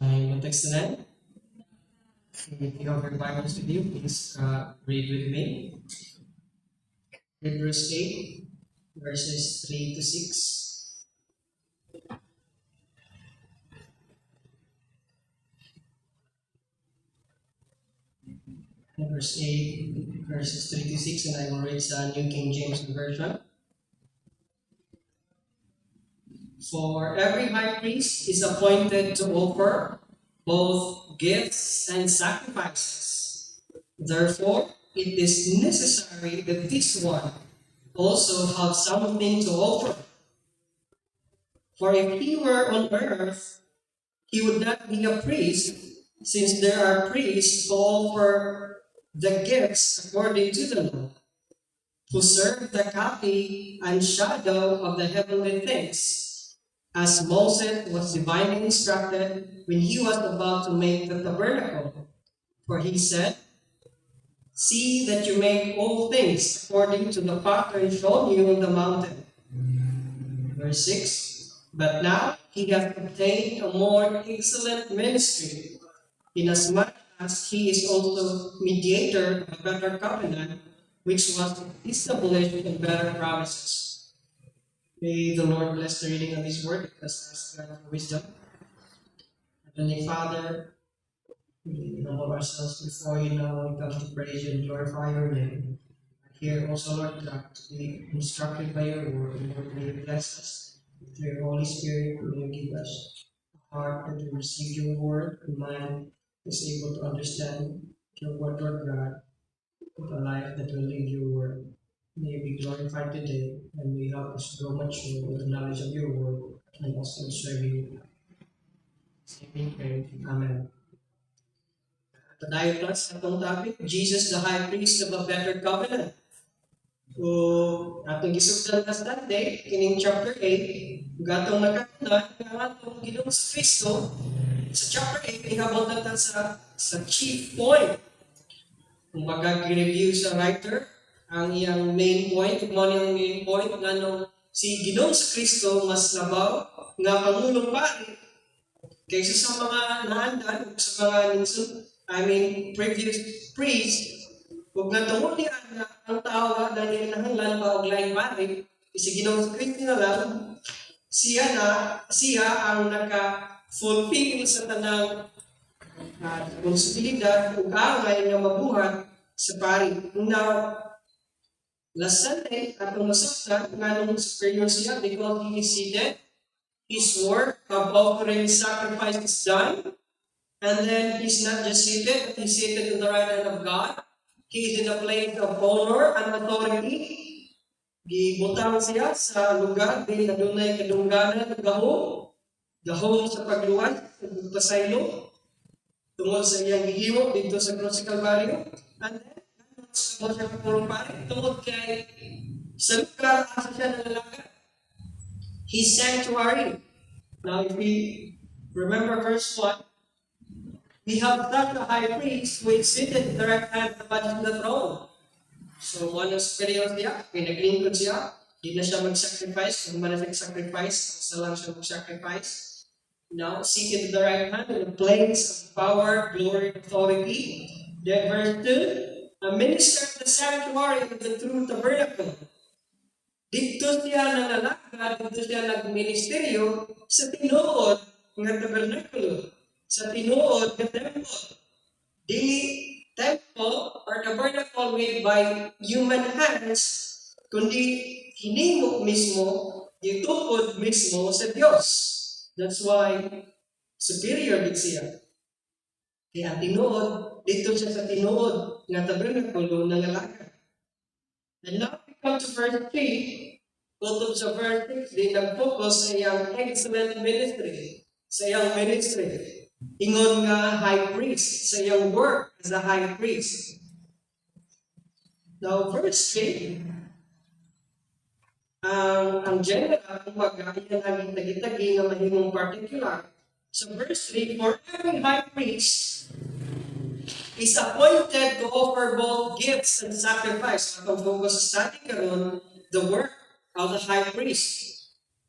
Yung text na yan, if you have your Bibles with you, please read with me. Hebrews 8, verses 3 to 6. Hebrews 8, verses 3 to 6, and I will read the New King James Version. For every high priest is appointed to offer both gifts and sacrifices. Therefore, it is necessary that this one also have something to offer. For if he were on earth, he would not be a priest, since there are priests who offer the gifts according to the law, who serve the copy and shadow of the heavenly things, as Moses was divinely instructed when he was about to make the tabernacle. For he said, "See that you make all things according to the pattern shown you on the mountain." Verse 6, but now he hath obtained a more excellent ministry, inasmuch as he is also mediator of a better covenant, which was established in better promises. May the Lord bless the reading of His word. Let us ask God for wisdom. Heavenly Father, we humble ourselves before you now. We come to praise you and glorify your name. Here also, Lord God, to be instructed by your word. Lord, may you bless us. Through your Holy Spirit, may you give us a heart that will receive your word, and mind is able to understand your word, Lord God, with a life that will live your word. May you be glorified today, and may help us grow mature with the knowledge of your word, and also serve you. Amen. Tadayo plus atong topic, Jesus the High Priest of a Better Covenant. So, atong gisugdan na Sunday, kining chapter 8, gatong nakakunan nga atong Ginoong sa Kristo, sa chapter 8, ihabot natin sa chief point. Kung mag-review sa writer, ang iyang main point, kung ano yung main point, nga nung si Ginoong sa Kristo mas labaw, nga Pangulong Pari, kaysa sa mga naandan, sa mga previous priests, huwag na tungkol niya na ang tao na dahil nahanglan pa og laing pari, si Ginoong sa Kristo na lang, siya ang naka-fulfill sa tanang responsibilidad ug angay nga mabuhat sa pari. Now, last Sunday, atong masaktan, nga nung superior siya, because he is seated, his work of offering sacrifice is done, and then he's not just seated, but he's seated in the right hand of God. He is in a place of honor and authority. Gibutang siya sa lugar, di adunay kadungganan ng gahom sa pagluwas, pasaylo, tungkol sa iyang gihimo dito sa Cross Calvario. And then, sa siya kapulong pari, tungkol kay sa lugar, asa siya nalalakad. His sanctuary. Now, if we remember verse 1, we have such a high priest who is seated at the right hand of the throne. So, one of superior siya, pinaglingkod siya, di na siya mag-sacrifice, kung man na nag-sacrifice, sa lang siya mag-sacrifice. Now, seated at the right hand in a place of power, glory, authority. Then verse 2, a minister of the sanctuary of the true tabernacle. Dito siya nanalakad, dito siya nagministeryo sa tinuod ng tabernakulo, sa tinuod ng temple. The temple or tabernacle made by human hands, kundi hinimok mismo, itukod mismo sa Diyos. That's why superior din siya. Kaya tinuod, dito siya sa tinuod ng tabernakulo nangalakad. And now we come to verse 3, tutup sa verse 6, di nag-focus sa iyang excellent ministry, sa iyang ministry. Ingon nga high priest, sa iyang work as a high priest. Now, verse 3, ang general, kumbaga, yan ang tagi-tagi na mahimong particular. So, verse 3, for every high priest is appointed to offer both gifts and sacrifice. At ang focus sa study karon, the work of the high priest.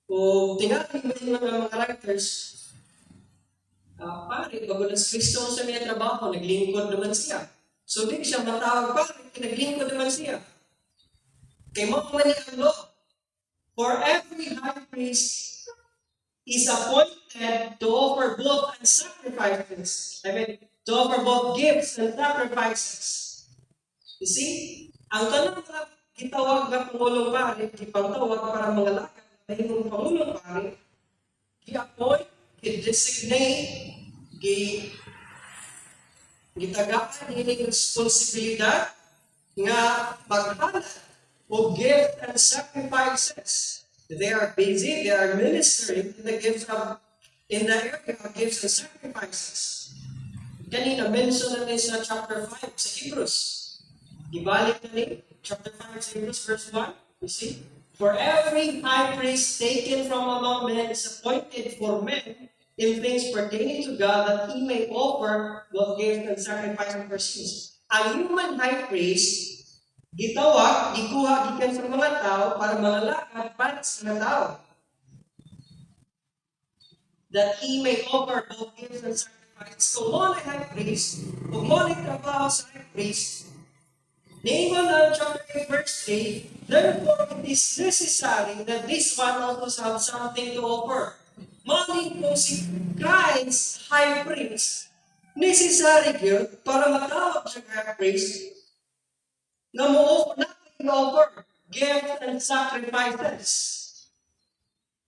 Kung tinatingin mo yung mga characters, pare, bago nas Kristo sa may trabaho, naglingkod naman siya. So di siya matawag pare, naglingkod naman siya. Kay mo man ang law. For every high priest is appointed to offer both and sacrifices. To offer both gifts and sacrifices. You see, ang tanong na gitawag na Pangulong Pare, gipangtawag para mga lakad na yung Pangulong Pare, gi-appoint, gi-designate, gitagaan yung responsibilidad nga maghanap o gift and sacrifices. They are busy, they are ministering in the area of gifts and sacrifices. Kanina, mention natin sa chapter 5 sa Hebrews. Ibalik na rin, chapter 5 sa Hebrews, verse 1. You see? For every high priest taken from among men is appointed for men in things pertaining to God, that he may offer both gifts and sacrifice for sins. Ang human high priest, gitawag, gikuha, gikan sa mga tao para mga lakad para sa mga tao. That he may offer both gifts and sacrifices. So, mo na high priest, kung mo na trabaho sa high priest, Nehemiah na chapter 8, verse 8, therefore it is necessary that this one also have something to offer. Mali kung si Christ, high priest, necessary yun para matawag siya high priest na mo-offer gifts and sacrifices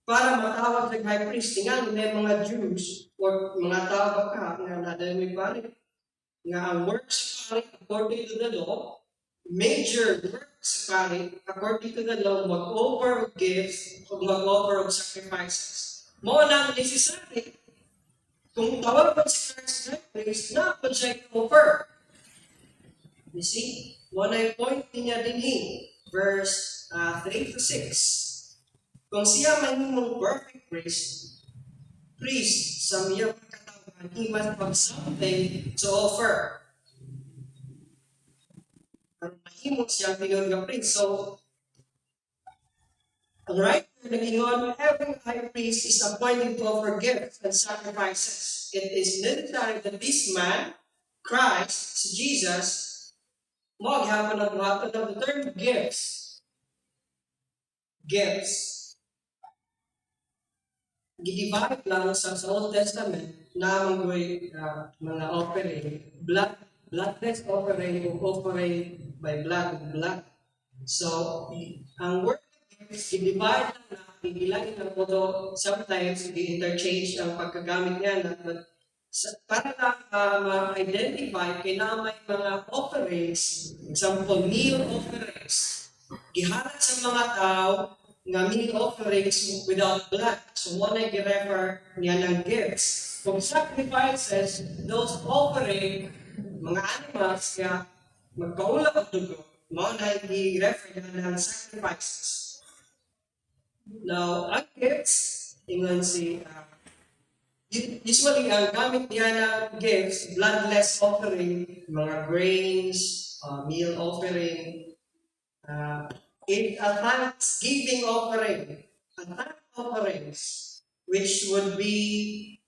para matawag siya high priest. Tingnan nila yung mga Jews o mga tao ka na nadalawin pare nga ang works pare according to the law, major works pare according to the law, mag-offer of gifts o mag-offer of sacrifices. Mo na necessary kung tawag pa si Christ high priest na pa siya offer. You see, mo na yung point niya din verse 3 to 6. Kung siya may mong perfect priest sa miyang katawan, he must have something to offer. Ang mahimong siyang tingon nga priest. So, ang writer nag-ingon, every high priest is appointed to offer gifts and sacrifices. It is necessary that this man, Christ, si Jesus, maghapon at mahatod ng the term gifts. Gidivide lang sa Old Testament na mga offering, bloodless offering o offering by blood. So, ang word gifts, gidivide lang na, gilagin lang po to, sometimes, gi-interchange ang pagkagamit niya na para lang ma-identify, kailangan may mga offerings, example, meal offerings, giharat sa mga tao, nga meal offerings without blood. So, mo na i-refer niya ng gifts. Kung sacrifices, those offering, mga animals, kaya magkaula o dugo, mo na i-refer niya ng sacrifices. Now, ang gifts, ingon si, usually, ang gamit niya ng gifts, bloodless offering, mga grains, meal offering, a thanksgiving offering, offerings, which would be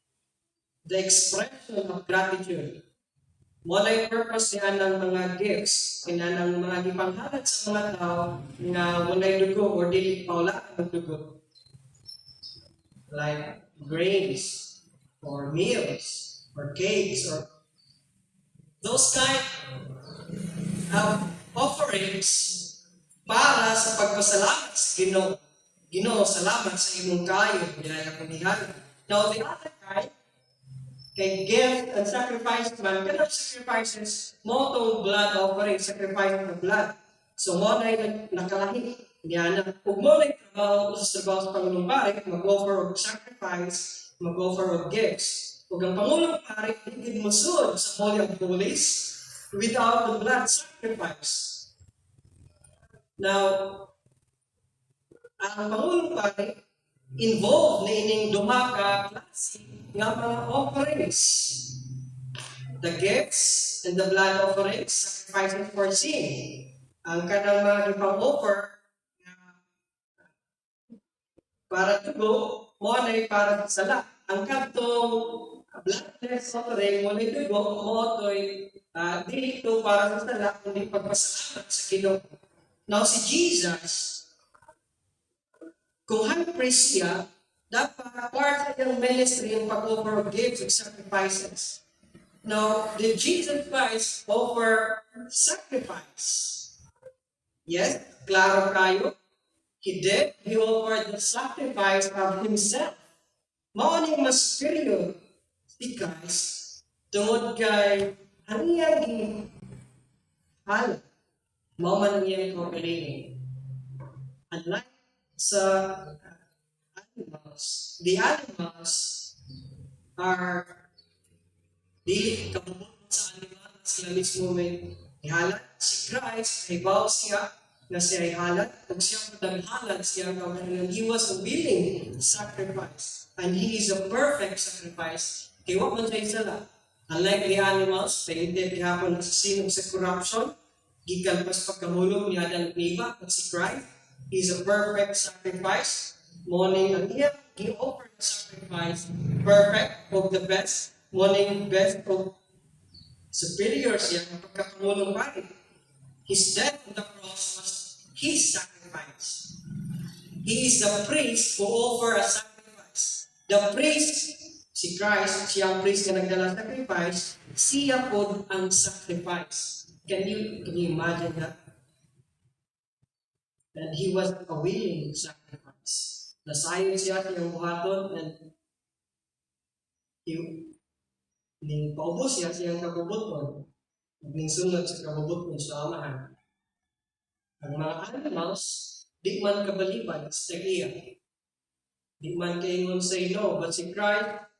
the expression of gratitude. Mo na yung purpose niya ng mga gifts, ng mga ipanghalat sa mga tao na mo na yung dugo or dili paula ang dugo. Like grains, or meals, or cakes, or those kind of offerings para sa pagpasalamat sa Ginoo. Ginoo, salamat sa imong kayo, biyaya kanihan. Now, the other kind, kay gift and sacrifice man, kanang sacrifices, mo itong blood offering, sacrifice ng blood. So, mo na yung nakalahi. Yan, kung mo na yung trabaho sa Pangulong Pare, mag-offer of sacrifice, mag-offer of gifts. Kung ang Pangulong Pare, hindi mo sud sa Holy of Holies without the blood sacrifice. Now, ang Pangulong Pare, involved na ining duha ka klase nga mga offerings. The gifts and the blood offerings, sacrificing for sin. Ang kanang mga ipang-offer para tugo, mo na para sa sala. Ang katong bloodless offering, mo na dugo, mo to'y dili ito para sa sala, kundi pagpasalamat sa Ginoo. Now si Jesus, kung high priest siya, dapat part sa iyang ministry yung pag-offer of gifts and sacrifices. Now, did Jesus Christ offer sacrifice? Yes, klaro kayo. He did. He offered the sacrifice of himself. Maoning mas superior si Christ tungod kay haniyang hal. Mao man iyang kaugalingon. Unlike sa animals, the animals are dili kabubot sa animal sila mismo may ihalat. Si Christ ay baw siya na siya ay halat. Kung siya naghalat siya kaugalingon, he was a willing sacrifice. And he is a perfect sacrifice. Kaya wag man siya sala. Unlike the animals, painted gihapon sa sinog sa corruption, gikan pas pagkamulong ni Adan Eva, at si Christ, he is a perfect sacrifice. Morning ang iya, gi-offer the sacrifice, perfect of the best, morning best of superior siya, ang pagkakamulong pa rin. His death on the cross was his sacrifice. He is the priest who offer a sacrifice. The priest, si Christ, siya ang priest na nagdala sacrifice, siya po ang sacrifice. Can you imagine that? And he was a willing sacrifice. Nasayon siya siyang buhaton and ning paubos siya siyang kabubuton. Ning sunod sa kabubuton sa amahan. Ang mga animals, di man kabalibad sa iya. Di man kaingon say no, but si Christ,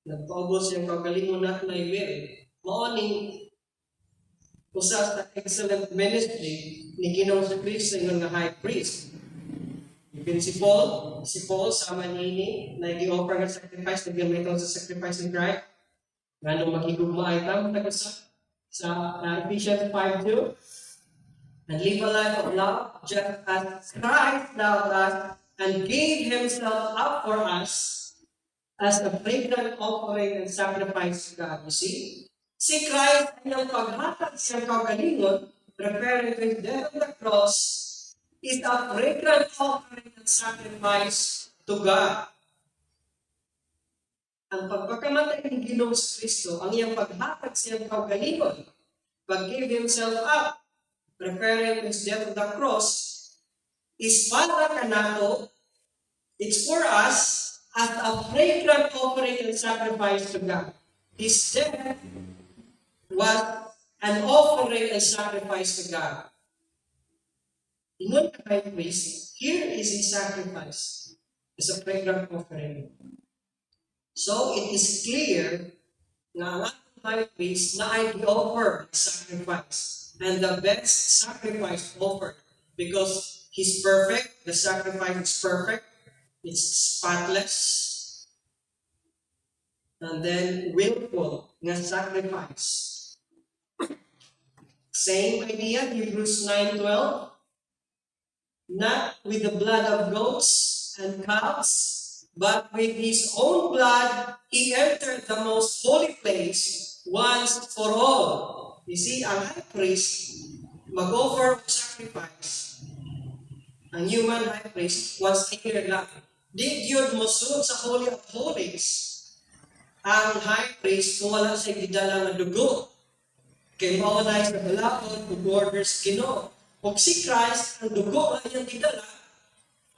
nagpaubos siyang kagalingon natin na ibig. Maoning usa sa excellent ministry ni Ginoong sa Kristo nga high priest. Even si Paul sama nini na gi-offer nga sacrifice, nag-gamiton sa sacrifice ni Christ. Nga nung maghigugma ay tam, sa Ephesians 5:2, and live a life of love, just as Christ loved us and gave himself up for us as a fragrant offering and sacrifice to God. You see? Si Christ ay ang paghatag siyang kagalingon, referring to his death on the cross, is a fragrant offering and sacrifice to God. Ang pagpakamatay ng Ginoong Kristo, ang iyang paghatag siyang kagalingon, pag-give himself up, referring to his death on the cross, is para kanato, it's for us, as a fragrant offering and sacrifice to God. His death was an offering and sacrifice to God. Ingon ka high priest, here is his sacrifice. It's a fragrant offering. So it is clear na ang ating high priest na ay offer sacrifice. And the best sacrifice offered. Because he's perfect, the sacrifice is perfect, it's spotless, and then willful na sacrifice. Same idea, Hebrews 9:12. Not with the blood of goats and calves, but with his own blood, he entered the most holy place once for all. You see, ang high priest, mag-offer of sacrifice. Ang human high priest, once a year lang. Di yun mosunod sa Holy of Holies. Ang high priest, kung wala siya gidala ng dugo, kay maunay sa balakon, kung orders Ginoo. Kung si Christ, ang dugo na iyang gidala,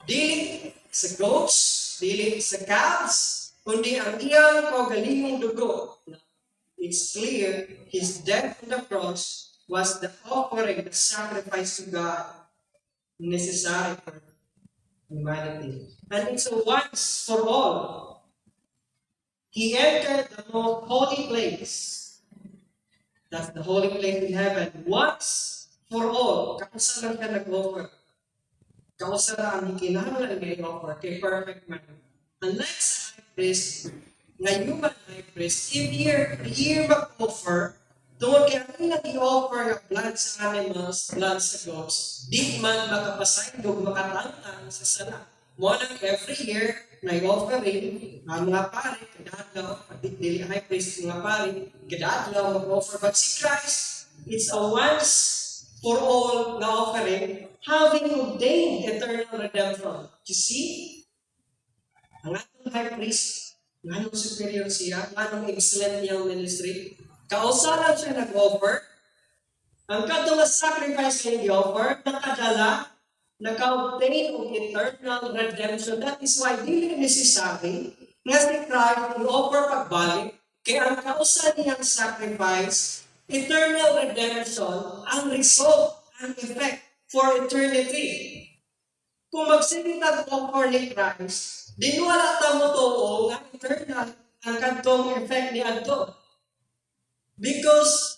dili sa goats, dili sa calves, kundi ang iyang kaugalingong dugo. It's clear, his death on the cross was the offering, the sacrifice to God necessary for humanity. And it's a once for all. He entered the most holy place. That's the holy place in heaven. Once for all. Kausa lang ka nag-offer. Kausa lang ang kinahanglan nga i-offer kay perfect man. Unlike sa high priest, nga human high priest, if year mag-offer, tungod kaya ang nag-i-offer nga blood sa animals, blood sa goats, di man makapasayndog, makatantang sa sala. Mo nang every year, na i-offering, ang mga pari, kadadlaw, dili high priest, mga pari, kadadlaw mag-offer. But si Christ, it's a once for all na offering, having obtained eternal redemption. You see, ang atong high priest, nganong superior siya, nganong excellent niyang ministry, kausalan siya nag-offer, ang kadong sacrifice na i-offer, nakadala, naka-obtain of eternal redemption. That is why dili necessary nga si Christ i-offer pagbalik, kaya ang kausan niyang sacrifice, eternal redemption, ang result, ang effect for eternity. Kung magsilita offer ni Christ, di wala ta mo tuo nga eternal ang kadtong effect ni adto. Because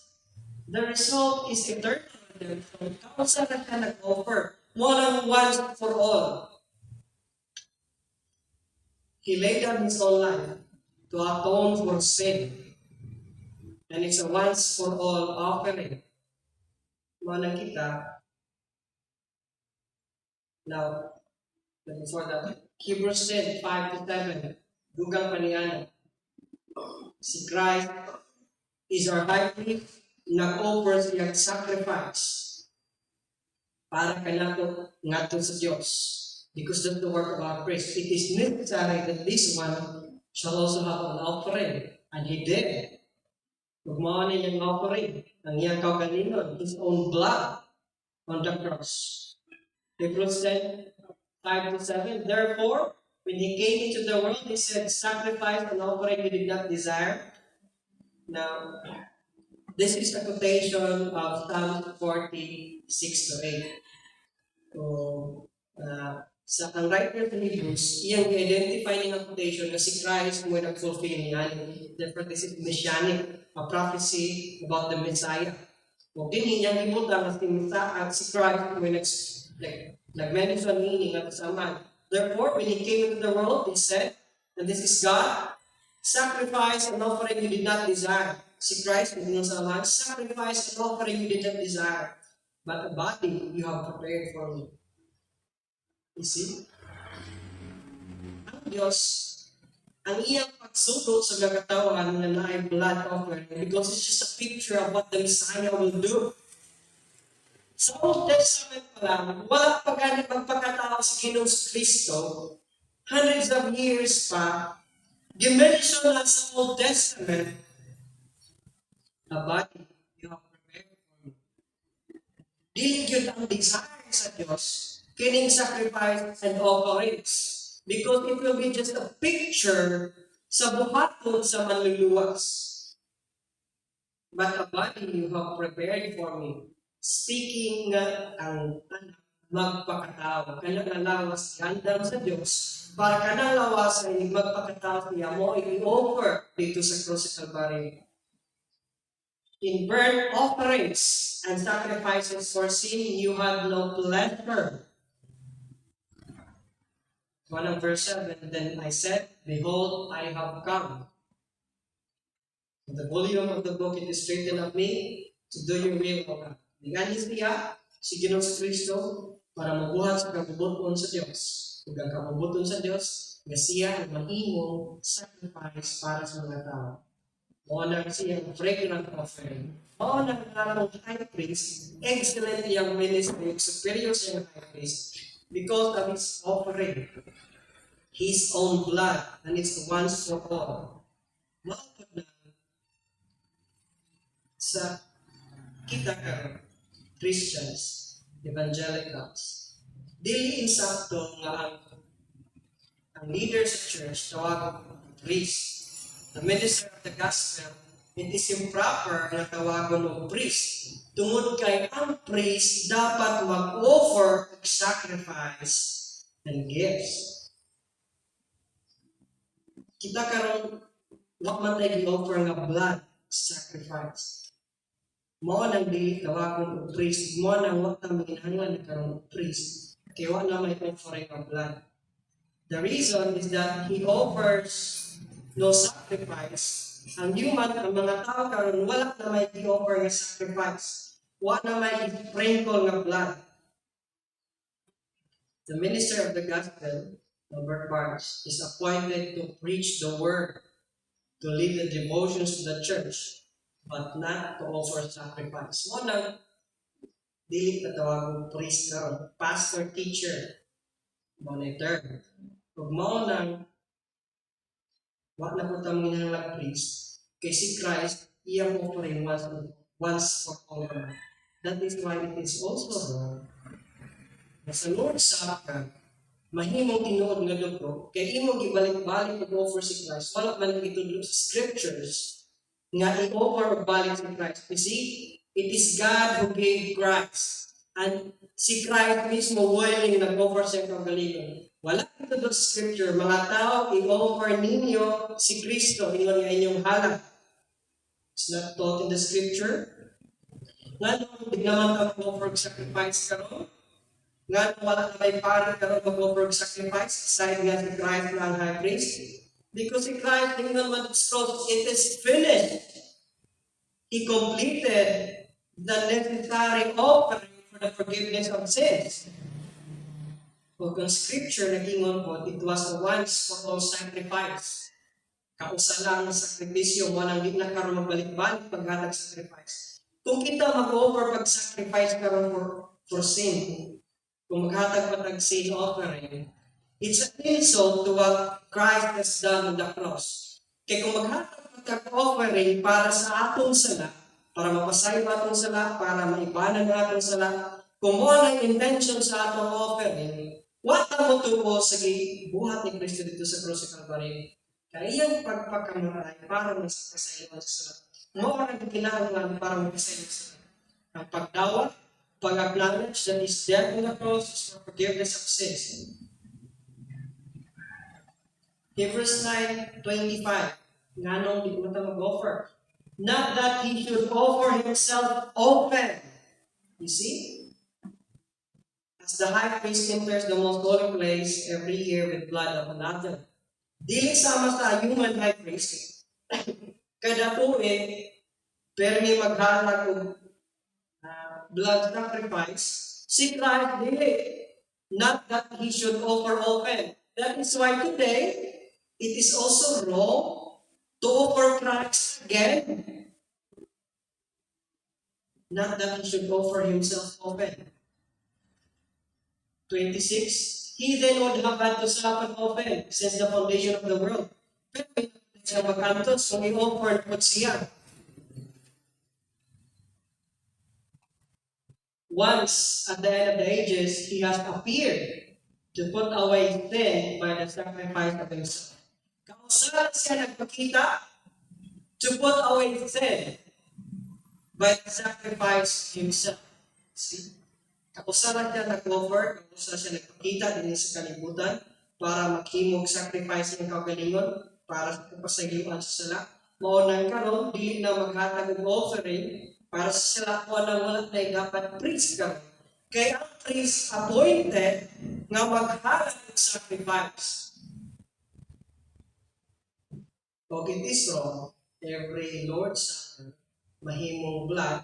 the result is eternal redemption. Kausa na ka nag-offer. More once for all. He laid down his own life to atone for sin. And it's a once for all offering. Mana kita. Now, before that, Hebrews 10, 5 to 7. Dugang paniana. Si Christ is our high priest, nag-offer siyang sacrifice para kanato ngadto sa Dios. Because that's the work of our priest. It is necessary that this one shall also have an offering. And he did. Magmao na niyang offering. Ang iyang kaugalingon, his own blood on the cross. Hebrews 10, 5 to 7. Therefore, when he came into the world, he said, sacrifice and offering you did not desire. Now, this is a quotation of Psalm 46 to 8. So, sa ang writer ng Hebrews, iyang i-identify niya ng quotation na si Christ mo nag-fulfill niya. Therefore, this is messianic, a prophecy about the Messiah. O din niyang imutan na si Christ mo nag-mention meaning at kasamaan. Therefore, when he came into the world, he said, and this is God, sacrifice and offering you did not desire. Si Christ, hindi sa laman, sacrifice and offering you did not desire. But a body you have prepared for me. You see? Ang Diyos, ang iyang pagsuko sa nagatawan na naay blood offering because it's just a picture of what the Messiah will do. Sa Old Testament pa lang, wala pa ganit magpagkatao sa Ginoong Kristo, hundreds of years pa, dimension na sa Old Testament, a body you have prepared for me. Dili yun ang desire sa Diyos, kining sacrifice and offerings. Because it will be just a picture sa buhaton sa manluluwas. But a body you have prepared for me. Speaking nga ang magpakatao, kanyang lawas gandang sa Diyos, para kanang lawas ay magpakatao niya mo i-offer dito sa cross sa Calvary. In burnt offerings and sacrifices for sin, you had no pleasure. 1 verse 7, then I said, behold, I have come. In the volume of the book, it is written of me to do your will, O God. Naganis niya si Ginoong Kristo para mabuhat sa kabubuton sa Diyos. Kung ang kabubuton sa Diyos, nga siya ang mahimong sacrifice para sa mga tao. Honor siya ang fragrant offering. Honor ang high priest, excellent yung ministry, superior siya ang high priest, because of his offering, his own blood, and it's once for all. Mapag na sa kita ka, Christians, evangelicals, dili insakto nga ang leader sa church tawag priest. The minister of the gospel, it is improper na tawagon ng priest. Tungod kay ang priest dapat mag-offer of sacrifice and gifts. Kita karon wak man tayo gi-offer nga blood sacrifice. Mao nang dili tawagon og priest, mao nang wak ta maginahanglan karon og priest. Kay wa na may offering of blood. The reason is that he offers no sacrifice. Ang human, ang mga tao karon wala na may i-offer nga sacrifice. Wala na may i-sprinkle nga blood. The minister of the gospel, Robert Barnes, is appointed to preach the word, to lead the devotions of the church, but not to offer sacrifice. Mo nang dili katawag priest karon, pastor, teacher, monitor. Kung mo nang wa na po tamo ginahanglang priest, kay si Christ, iyang offering once for all time. That is why it is also wrong na sa Lord's Supper, mahimong tinuod nga dugo, kay imong gibalik-balik og offer si Christ, wala man gitudlo sa scriptures nga i-offer og balik si Christ. You see, it is God who gave Christ. And si Christ mismo willing nag-offer sa kagalingon. Wala ito sa scripture, mga tao, i-offer ninyo si Kristo, ingon nga inyong halak. It's not taught in the scripture. Nga nung di naman ka mag-offer sacrifice karon, nga nung wala na may pari karon mag-offer sacrifice, aside nga si Christ na ang high priest. Because si Christ, ingon man sa cross, it is finished. He completed the necessary offering for the forgiveness of sins. Kung ang scripture nagingon po, it was a once for all sacrifice. Kausa lang ang sakripisyo, walang di na karon magbalik-balik paghatag sacrifice. Kung kita mag-offer pag-sacrifice karon for sin, kung maghatag patag sin offering, it's an insult to what Christ has done on the cross. Kaya kung maghatag patag offering para sa atong sala, para mapasay ba atong sala, para maibanan ang atong sala, kung mo ang intention sa atong offering, what ang motubo sa buhat ni Kristo dito sa cross sa Calvary? Kaya iyang pagpakamaray para masayuan sa sala. Mo ang kinahanglan para masayuan sa sala. Ang pagdawat, pag-acknowledge that His death on the cross is for forgiveness of sins. Hebrews 9:25, nganong di mo mag-offer. Not that He should offer Himself often. You see? As the high priest enters the most holy place every year with blood of another. Dili sama sa human high priest. Kada tuig, permi maghatag og blood sacrifice. Si Christ dili. Not that He should offer often. That is why today, it is also wrong to offer Christ again. Not that He should offer Himself often. 26, He then would have had to suffer often since the foundation of the world. Pero hindi siya makantos kung i-offer po siya. Once, at the end of the ages, He has appeared to put away sin by the sacrifice of Himself. Kausalan siya nagpakita to put away sin by the sacrifice of Himself. See? Kausalan siya nag-offer, kausalan siya nagpakita din sa kalibutan para maghimog sacrifice ng kagalingon para sa kapasayuan sa sala. Maunang karon, dili na maghatag ng offering para sa sala ko na wala na dapat priest karon. Kaya ang priest appointed nga maghatag ng sacrifice. Kung it is wrong, every Lord's Supper, mahimong blood,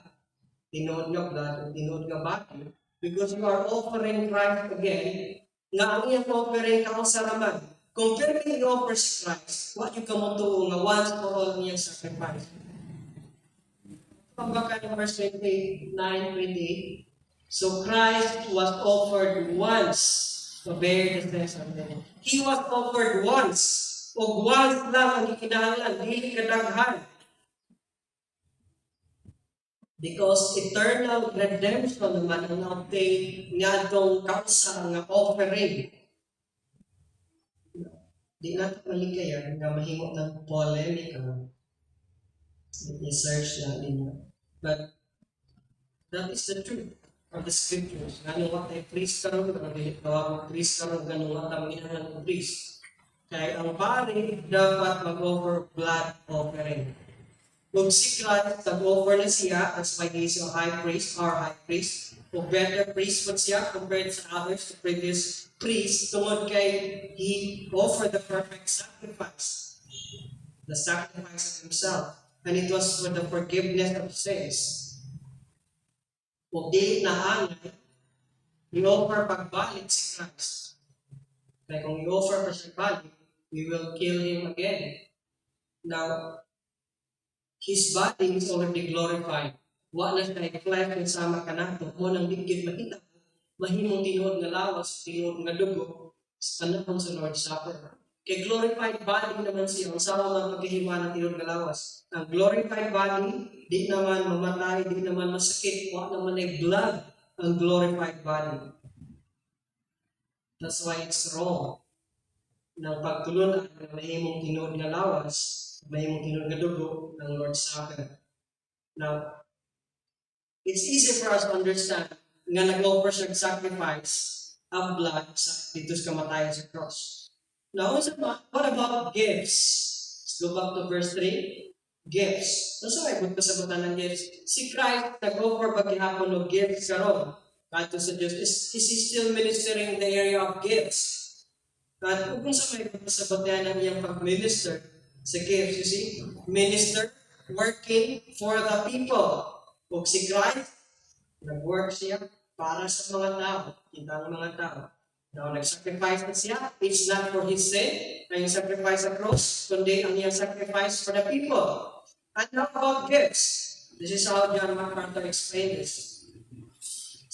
tinood nga blood, o tinood nga body, because you are offering Christ again, nga ang iyang offering kausaraman. Kung permi i-offer si Christ, what you kamutuo nga once for all niyang sacrifice. Pagbakan ng verse 29-28, so Christ was offered once to bear the sins of men. He was offered once. O once lang ang ikinahanglan, dili kadaghan. Because eternal redemption naman ang obtain nga itong kausa nga offering. Di natin malikayan nga mahimo ng polemical. I-search na ninyo. But that is the truth of the scriptures. Ganun what ay priest karon, ganun priest karon, ganun what ang ginahanglan ng priest. Kaya ang pari dapat mag-offer blood offering. Kung si Christ nag-offer na siya as magiging high priest, our high priest, o better priest po siya compared sa others, the previous priest, tungod kay He offered the perfect sacrifice. The sacrifice of Himself. And it was for the forgiveness of sins. Kung di na angay, i-offer pagbalik si Christ. Kaya kung i-offer pa siya body, we will kill him again. Now, his body is already glorified. Wa na siya flesh ng sama kanato. Mo nang digid makita. Mahimong tinuod nga lawas, tinuod nga dugo, sa panahon sa Lord's Supper. Kay glorified body naman siya, ang sama man pagkahima ng tinuod nga lawas. Ang glorified body, di naman mamatay, di naman masakit, wa naman ay blood ang glorified body. That's why it's wrong. Nang pagtulunan ng mahimong tinuod nga lawas, mahimong tinuod nga dugo ng Lord's Supper. Now, it's easy for us to understand nga nag-offer siya sacrifice ang blood dito sa kamatayan sa cross. Now, what about gifts? Let's go back to verse 3. Gifts. So, ay sagutan ng gifts. Si Christ nag-offer paghihapon ng gifts karon. Kato sa Diyos, is he still ministering in the area of gifts? At kung sa may sagutan ng iyang pag-minister sa gifts, you see, minister, working for the people. Kung si Christ, nag-work siya para sa mga tao, kitang mga tao. Now, nag-sacrifice na siya. It's not for his sin, ang sacrifice sa cross, kundi ang iyang sacrifice for the people. And how about gifts? This is how John MacArthur explained this.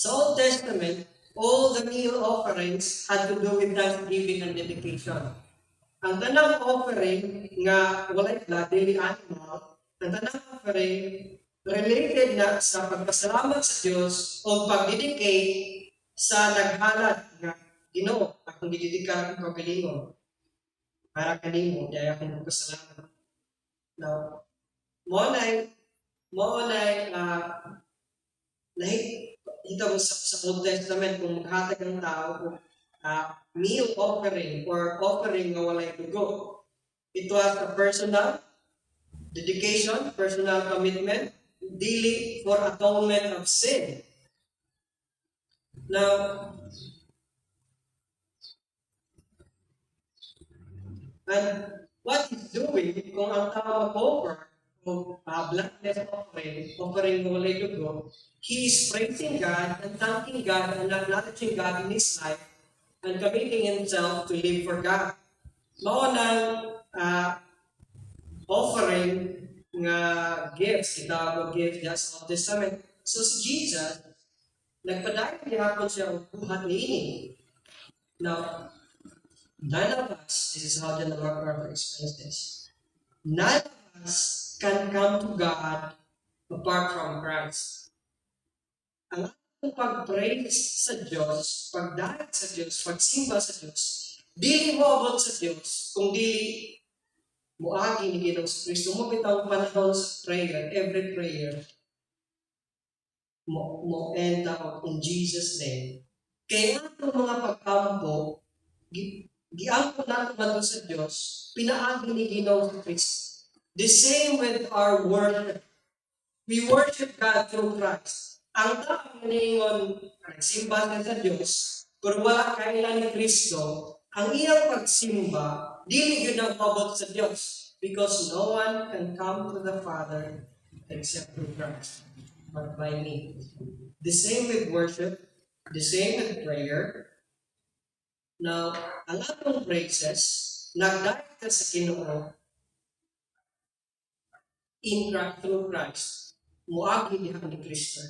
Sa Old Testament, all the meal offerings had to do with thanksgiving and dedication. Ang tanang offering nga walay blood, daily animal, ang tanang offering related na sa pagpasalamat sa Diyos o pagdedicate sa naghalat na Ginoo, akong didedikar ko kanimo para kanimo dahil akong magpasalamat. Now, mo na nahitang sa Old Testament kung maghatag ang tao meal offering or offering na walay dugo. It was a personal dedication, personal commitment, dealing for atonement of sin. Now, and what he's doing, kung ang tao mag-offer, kung bloodless offering ng walay dugo, he is praising God and thanking God and acknowledging God in his life and committing himself to live for God. Maunang offering nga gifts, kitawag gifts sa Old Testament. So si Jesus, nagpadayon gihapon siya ang buhat niini. Now, none of us, this is how John MacArthur explains this, none of us can come to God apart from Christ. Ang ating pag-praise sa Diyos, pagdahil sa Diyos, pagsimba sa Diyos, dili mo abot sa Diyos kung dili muagi ni Ginoong Kristo mo bitang panahon sa prayer, every prayer mo end out in Jesus' name. Kaya itong mga pagkampo, giampo natin ba sa Diyos, pinaagi ni Ginoong Kristo. The same with our worship. We worship God through Christ. Ang taong naningon, nagsimba sa Diyos, kung wala kailan ni Kristo, ang iyang pagsimba, dili yun ang pabot sa Diyos. Because no one can come to the Father except through Christ, but by me. The same with worship, the same with prayer. Now, ang atong praises, nagdahil ka sa Ginoo through Christ. Muagi diha ni Kristo.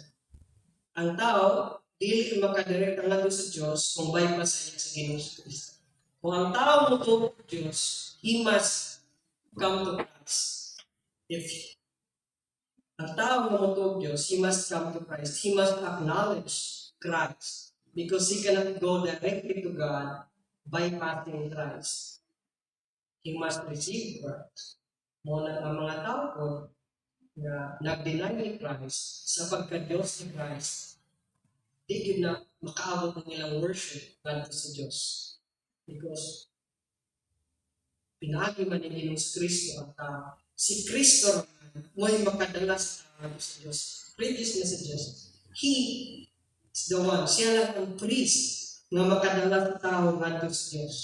Ang tao, dili makadirect ang lago sa Diyos kung bypass siya sa Ginoo sa Kristo. Kung ang tao mo to Diyos, he must come to Christ. If ang tao mo to Diyos, he must come to Christ. He must acknowledge Christ because he cannot go directly to God bypassing Christ. He must receive Christ. Muna ang mga tao ko na nag-deny ni Christ sa pagka-Diyos ni Christ, di na makaabot ng ilang worship ganito sa Diyos. Because pinagi man ni Ginoo sa Kristo at si Kristo mo'y makadala sa tao sa Diyos. Previous messages, He is the one, siya lang ang priest na makadala sa tao ganito sa Diyos.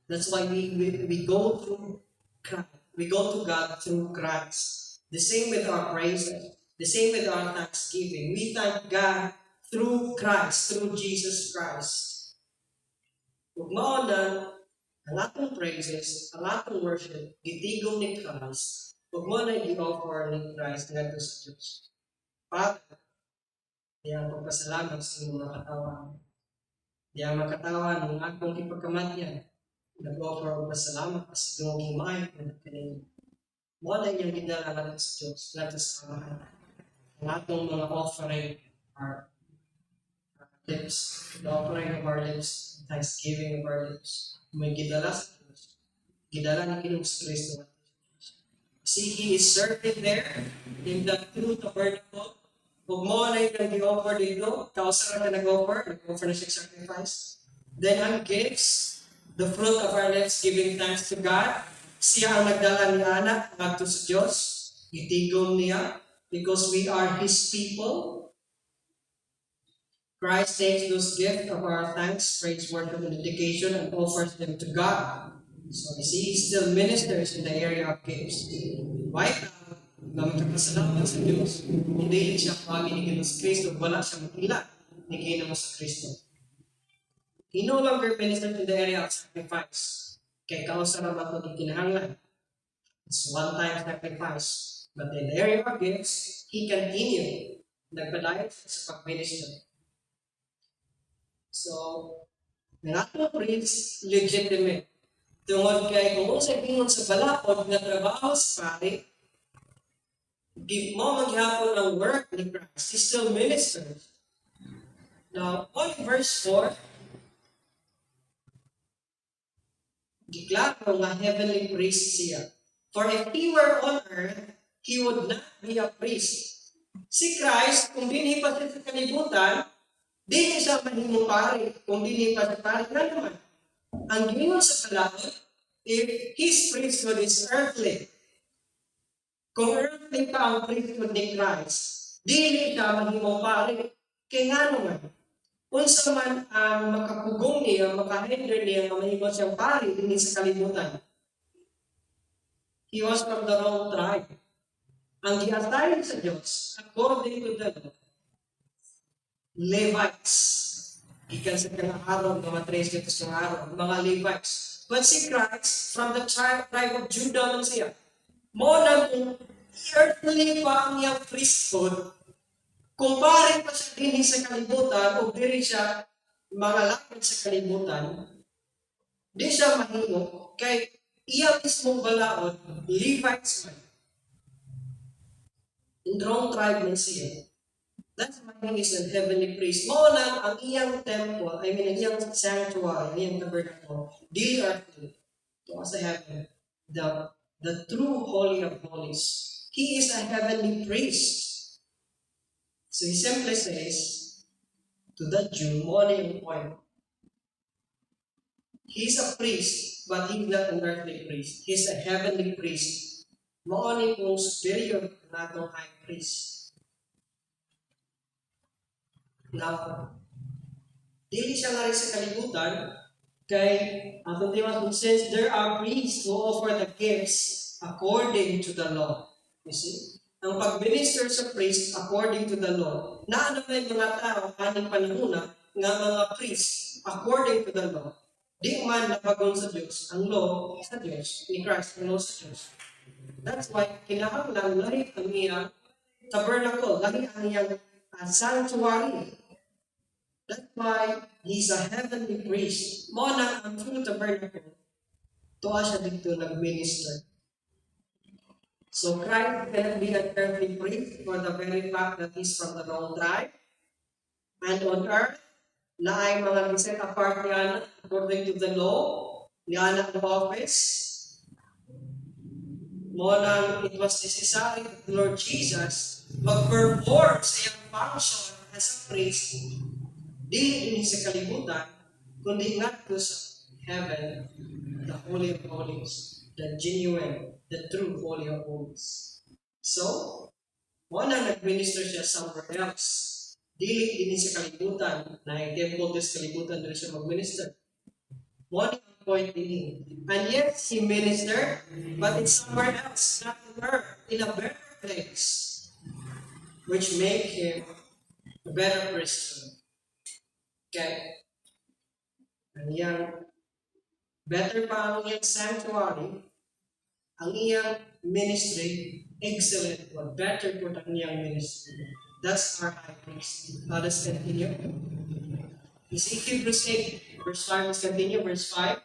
That's why we go through Christ. We go to God through Christ. The same with our praises. The same with our thanksgiving. We thank God through Christ, through Jesus Christ. Ug mao na ang atong praises, ang atong worship, gitigom ni Christ, ug mo na i-offer ni Christ ngadto sa Dios. Father, diya pagpasalamat sa inyong mga katawan. Diya makatawan ng akong ipagkamatyan. Nag-offer og pasalamat sa inyong himay na kaninyo. Mo na inyong gidala natin sa Dios, ngadto sa kamahan. Ang atong mga offering are lips, the offering of our lips, thanksgiving of our lips. May gidala sa Diyos. Gidala ni King Kristo. See, He is serving there in the true tabernacle. Kung mo na yung nag-offer dito, kausara na nag-offer na siya sacrifice. Then ang gifts, the fruit of our lips, giving thanks to God. Siya ang nagdala ni anak ngadto sa Diyos. Itigom niya because we are His people. Christ takes those gifts of our thanks, praise, worship, and dedication and offers them to God. So you see, He still ministers in the area of gifts. Why? Na magkakasalamat sa Diyos. Hindi siya pagi ni Ginoo sa Kristo, wala siya makila ni Ginoo sa Kristo. He no longer ministers in the area of sacrifice. Kaya kausa naman ito ng kinahanglan. It's one-time sacrifice. But in the area of gifts, He continued nagpadayag sa pag-minister. So, not to preach legitimate. Tungod kay kung sa gingon sa balaod na trabaho sa pari, give mo maghapon ang work ni Christ. He still ministers. Now, on verse 4, giklaro nga heavenly priest siya. For if He were on earth, He would not be a priest. Si Christ, kung dinhi pa siya sa kalibutan, di siya mahimong pari, kung dinhi pa sa pari na naman. Ang gingon sa balaod, if His priesthood is earthly, kung earthly pa ang priesthood ni Christ, dili siya mahimong pari. Kaya nga naman, unsa man ang makapugong niya, makahinder niya, na mahimong siyang pari dinhi sa kalibutan. He was from the wrong tribe. Ang gi-assign sa Diyos, according to the law, Levites. Gikan sa kang araw, mga 3 dito sa araw, mga Levites. But si Christ, from the tribe of Judah man siya. Mo na kung earthly pa ang iyang priesthood, kumpare pa siya din sa kalibutan, o diri siya mga lakad sa kalibutan, di siya mahimo, kay iya mismong balaod, Levites man. In the wrong tribe man siya. That's why he is a heavenly priest. Mo lang ang iyang temple, ang iyang sanctuary, ang iyang tabernacle, di earthly. To us heaven, the true holy of holies. He is a heavenly priest. So he simply says to the Jew, mo na yung point. He's a priest, but he's not an earthly priest. He's a heavenly priest. Mo na yung superior na itong high priest. Now, dili siya nga rin sa kalibutan, kay atong tiwas, since there are priests who offer the gifts according to the law. You see? Ang pag-minister sa priest according to the law, na may mga tao kaning panahuna nga mga priest according to the law, di man napagon sa Diyos, ang law sa Diyos, ni Christ, ang law sa Diyos. That's why, kinahanglan lahi ang iyang tabernacle, lahi ang iyang sanctuary. That's why he's a heavenly priest. Mo na ang true tabernacle. Tuwa siya dito nag-minister. So Christ cannot be an earthly priest for the very fact that he's from the wrong tribe. And on earth, na ay mga set apart niya according to the law, niya ng office. Mo na it was necessary that the Lord Jesus mag-perform sa iyang function as a priest. Dili din sa kalibutan, kundi ngadto sa heaven, the Holy of Holies, the genuine, the true Holy of Holies. So, wala nag-minister siya somewhere else. Dili din sa kalibutan, na yung temple sa kalibutan doon siya mag-minister. One point din. And yes, he ministered, but it's somewhere else, not on earth, in a better place, which make him a better Christian. Okay? And yan, Better pa ang iyang sanctuary, ang iyang ministry, excellent po. Better po ang iyang ministry. That's our high priest. Let's continue. You see, Hebrews 8, verse 5, let's continue, verse 5.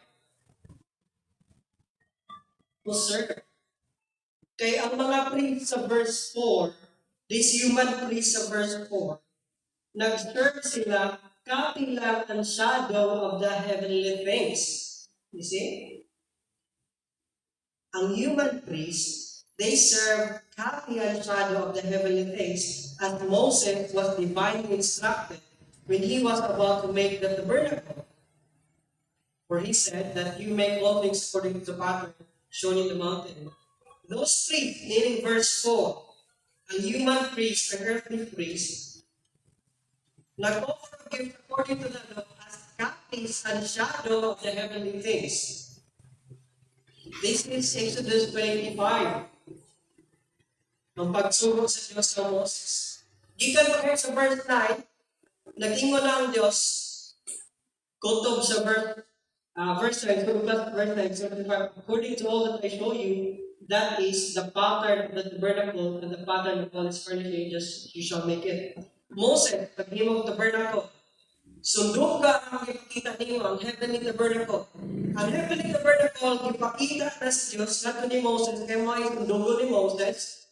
Who serve. Kaya ang mga priest sa verse 4, this human priest sa verse 4, nag-serve sila kapilang ang shadow of the heavenly things. You see? Ang human priest, they serve copy and shadow of the heavenly things as Moses was divinely instructed when he was about to make the tabernacle. For he said that you make all things according to the pattern shown in the mountain. Those priests, meaning verse 4, ang human priest, ang earthly priest, nag-offer a gift according to the law as copies and shadow of the heavenly things. This is Exodus 25. Ang pagsubok sa Diyos ng Moses. Gikan pa kayo sa verse 9, nag-ingon na ang Diyos, kutob sa verse 9, verse 9, according to all that I show you, that is the pattern of the tabernacle and the pattern of all its furnishing, just you shall make it. Moses, paghimog tabernacle, sundog ka ang ipakita niyo ang heavenly tabernacle. Ang heavenly tabernacle, ipakita na sa Diyos, nato ni Moses, kaya mga sundugo ni Moses,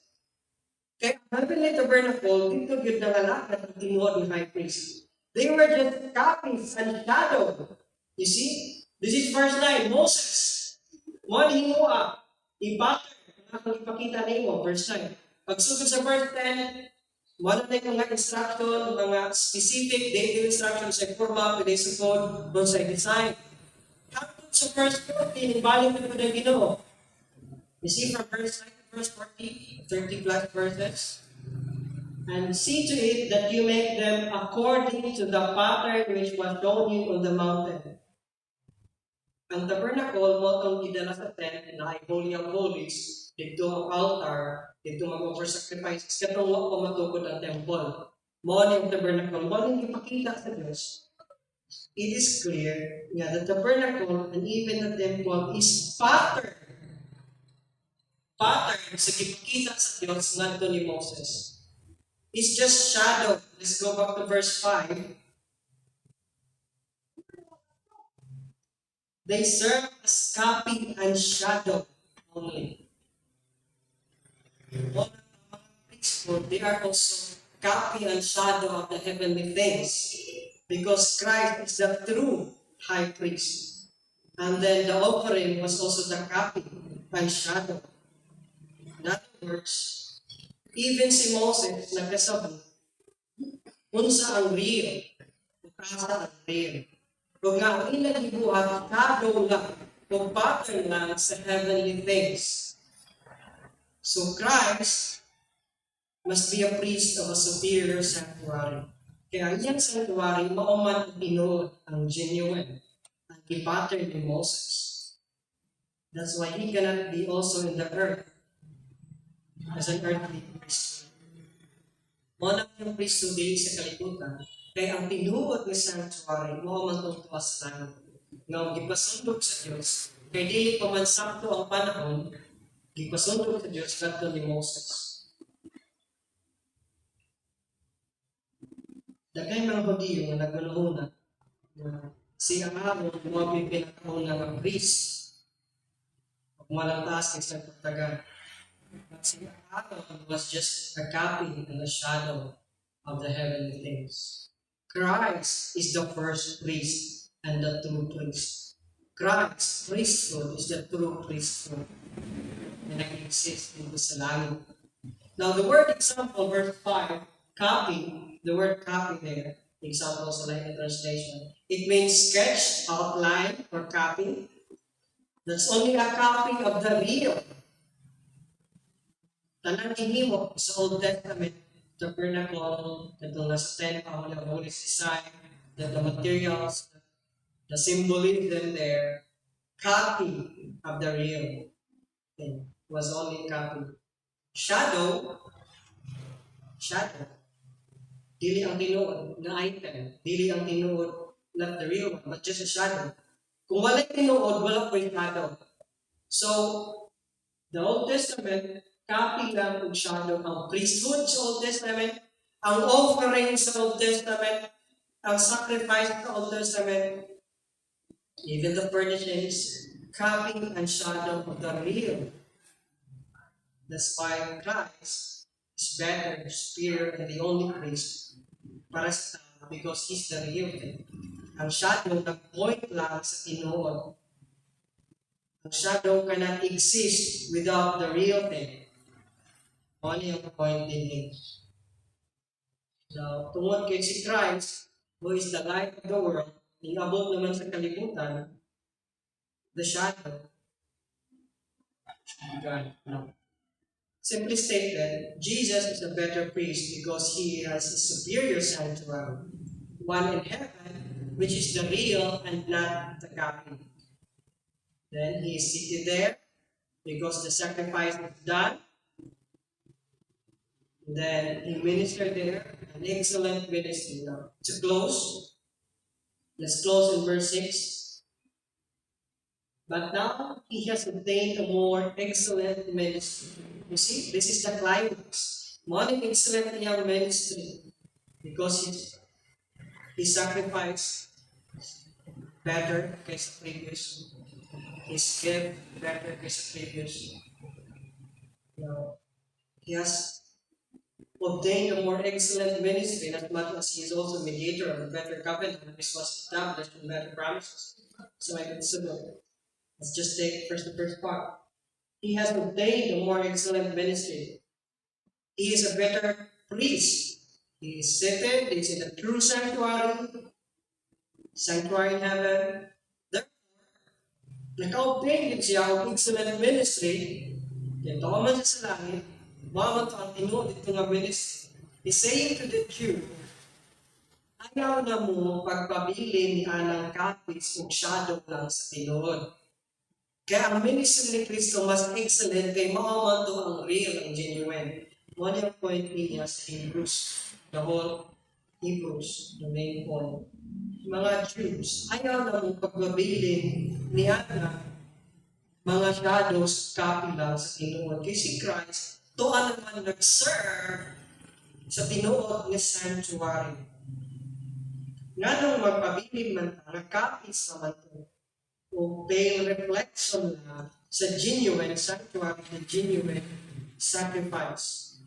kaya ang heavenly tabernacle, dito yun nangalakad ang tinuod ni high priest. They were just copies and shadow. You see? This is verse 9. Moses, one hinua, i-pattern, ipakita niyo, verse 9. Pagsugod sa verse 10, wala na yung mga instruction, mga specific daily instruction sa forma, pwede sa code, doon sa design. Hanggang sa verse 14, balik na po ng Ginoo. You see from verse 9 to verse 40, 30 plus verses. And see to it that you make them according to the pattern which was shown you on the mountain. Ang tabernacle mo itong gidala sa tent na ay Holy of Holies, dito ang altar, dito mag-offer sacrifices, katong wako matukod ang temple. Mo ang tabernacle, mo ang ipakita sa Diyos. It is clear nga the tabernacle and even the temple is pattern sa ipakita sa Diyos ngadto ni Moses. It's just shadow. Let's go back to verse 5. They serve as copy and shadow only. All of the mga priesthood, they are also copy and shadow of the heavenly things. Because Christ is the true high priest. And then the offering was also the copy and shadow. In other words, even si Moses nagkasabi, unsa ang real, ukasa ang real. Kung nga ang ilang ibuhat, shadow lang, kung pattern lang sa heavenly things. So Christ must be a priest of a superior sanctuary. Kaya ang iyang sanctuary, mauman pinuod ang genuine, ang i-pattern ni Moses. That's why he cannot be also in the earth as an earthly priest. Muna yung priesthood din sa kalibutan, kaya ang pinuot ni sanctuary, mauman itong tuwas sa langit. Nga ipasundog sa Diyos, kaya di pa man sakto ang panahon, ipasundog sa Diyos kadto ni Moses. Dagay mga Hudiyo nga naguluna na si Aaron mo pinakauna ng priest. Kung walang taas sa pagtagal. But si Aaron was just a copy and a shadow of the heavenly things. Christ is the first priest and the true priest. Christ's priesthood is the true priesthood na nag-exist dito sa langit. Now, the word example, verse 5, copy, the word copy there, example sa Latin translation, it means sketch, outline, or copy. That's only a copy of the real. Tanang ihimo sa Old Testament, tabernacle, itong nasa temple, the holy design, the materials, the symbolism there, copy of the real thing was only copy. Shadow, dili ang tinuod na item, dili ang tinuod, not the real one, but just a shadow. Kung wala tinuod, wala po yung shadow. So, the Old Testament, copy lang ng shadow. Ang priesthood sa Old Testament, ang offering sa Old Testament, ang sacrifice sa Old Testament, even the furnishings, copy and shadow of the real. That's why Christ is better, superior, and the only priest para sa tao because He's the real thing. Ang shadow nag-point lang sa tinuod. Ang shadow cannot exist without the real thing. Only ang point din. So, tungod kay si Christ, who is the light of the world, inabot naman sa kalibutan, the shadow, God, no. Simply stated, Jesus is a better priest because He has a superior sanctuary, one in heaven, which is the real and not the copy. Then He is seated there because the sacrifice is done. Then He ministered there, an excellent ministry. Now, to close, let's close in verse 6. But now He has obtained a more excellent ministry. You see, this is the climax. More excellent niyang ministry because His sacrifice better kaysa previous. His gift better kaysa previous. Now, He has obtained a more excellent ministry, not much as He is also mediator of a better covenant, which was established in better promises. So I consider it. Let's just take first the first part. He has obtained a more excellent ministry. He is a better priest. He is seated, he is in the true sanctuary in heaven. Therefore, naka-obtain din siya ang excellent ministry. Kaya ito man siya sa langit, mamat ang tinuod ito nga ministry. He's saying to the Jew, ayaw na mo pagpabili ni anang kapis o shadow lang sa tinuod. Kaya ang ministry ni Kristo mas excellent kay maaman to ang real, ang genuine. One yung point niya sa Hebrews, the whole Hebrews, the main point. Mga Jews, ayaw na mong pagbabili ni Ana mga shadows, copy lang sa tinuod. Kaya si Christ, to naman nag-serve sa tinuod ng sanctuary. Nga nung magpabili man, nag-copies naman to. O pale reflection na sa genuine sanctuary, the genuine sacrifice.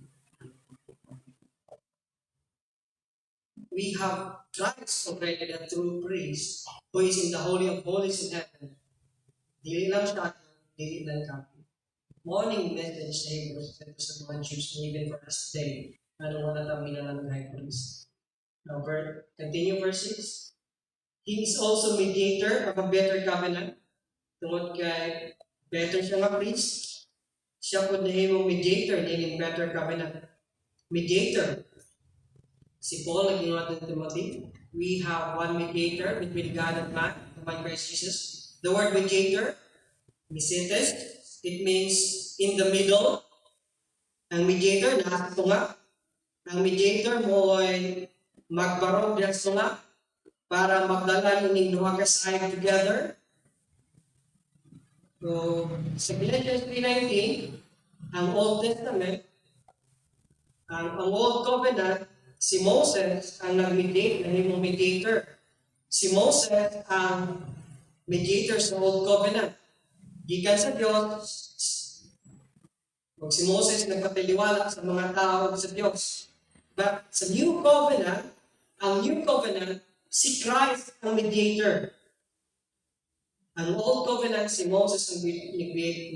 We have Christ already, the true priest, who is in the Holy of Holies in heaven. Dili lang siya, dili lang copy. Morning message sa Hebrews, sa mga Jews, even for us today, ano wala kami na ng high priest. Now, continue verse 6. He is also mediator of a better covenant. Tungod kay better siya nga priest, siya po na yung mediator din in better covenant. Mediator. Si Paul, nag-iwan ng Timothy, we have one mediator between God and man, the Christ Jesus. The word mediator, misetes, it means in the middle. Ang mediator, nasa tunga. Ang mediator mo ay magbarog diyan tunga para magdala ng duha ka side together. So, sa Galatians 3:19, ang Old Testament, ang Old Covenant, si Moses ang nag-mediate, naging mediator. Si Moses ang mediator sa Old Covenant. Gikan sa Diyos, si Moses nagpatiliwala sa mga tao sa Diyos. But sa New Covenant, ang New Covenant, si Christ ang mediator. Ang Old Covenant, si Moses ang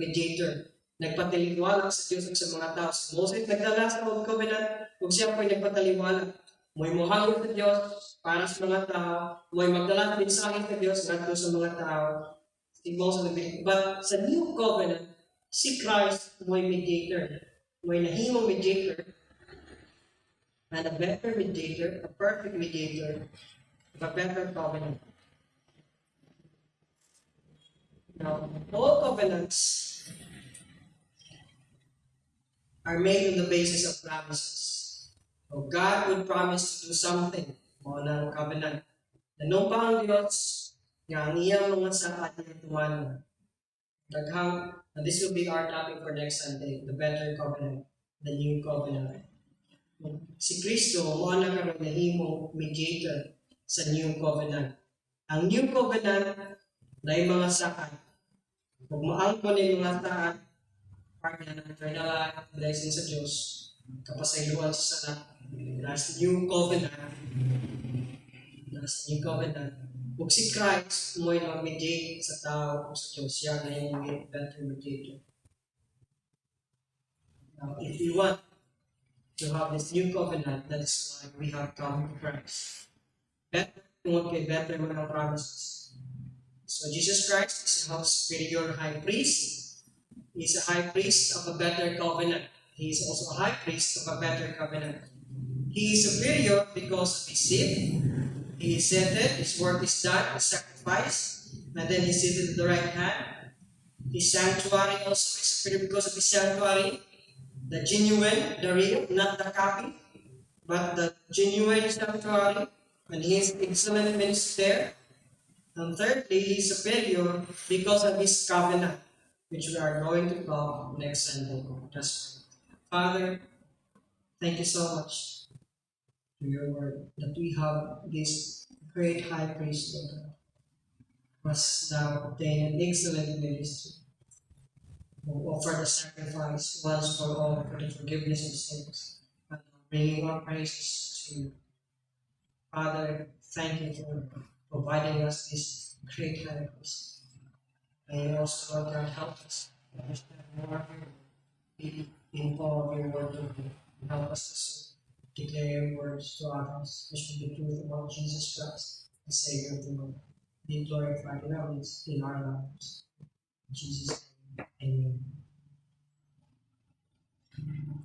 mediator. Nagpataliwala sa Diyos at sa mga tao. Si Moses nagdala sa Old Covenant, kung siya po'y nagpataliwala. May muhangin sa Diyos para sa mga tao. May magdala din sa akin sa Diyos nato sa mga tao. Si Moses nagdala. But sa New Covenant, si Christ may mediator. May nahimong mediator. And a better mediator, a perfect mediator, a better covenant. Now, all covenants are made on the basis of promises. So God would promise to do something on ang covenant. Na nung pa ang Diyos, Nga ang iyang mga saad ng tumanan. This will be our topic for next Sunday, the better covenant, the new covenant. Si Kristo, mo na karon nahimo mediator sa new covenant. Ang new covenant na mga saad. Kung maangkon ng mga saad, part na ng eternal life, blessing sa Diyos, kapasayloan sa salat, last new covenant, ug si Christ mo'y mag-mediate sa tao o sa Diyos, siya na yung better mediator. Now, if we want to have this new covenant, that is why we have come to Christ. Better, tungkol kay better mga promises. So Jesus Christ is our superior high priest. He is a high priest of a better covenant. He is also a high priest of a better covenant. He is superior because of his sin. He is seated, his work is done, his sacrifice, and then he's seated at the right hand. His sanctuary also is superior because of his sanctuary. The genuine, the real, not the copy, but the genuine sanctuary, and his excellent ministry there. And thirdly, he is superior because of his covenant, which we are going to talk next Sunday. Father, thank you so much to your word that we have this great high priest, Lord, was now obtained an excellent ministry, who offered a sacrifice once for all for the forgiveness of sins, and bringing our praises to you. Father, thank you for providing us this great high priest. May you also, Lord God, help us to understand more of your word, be involved in your word, Lord, and help us to declare your words to others, which will be truth about Jesus Christ, the Savior of the world. Be glorified in our midst, in our lives. In Jesus' name, amen.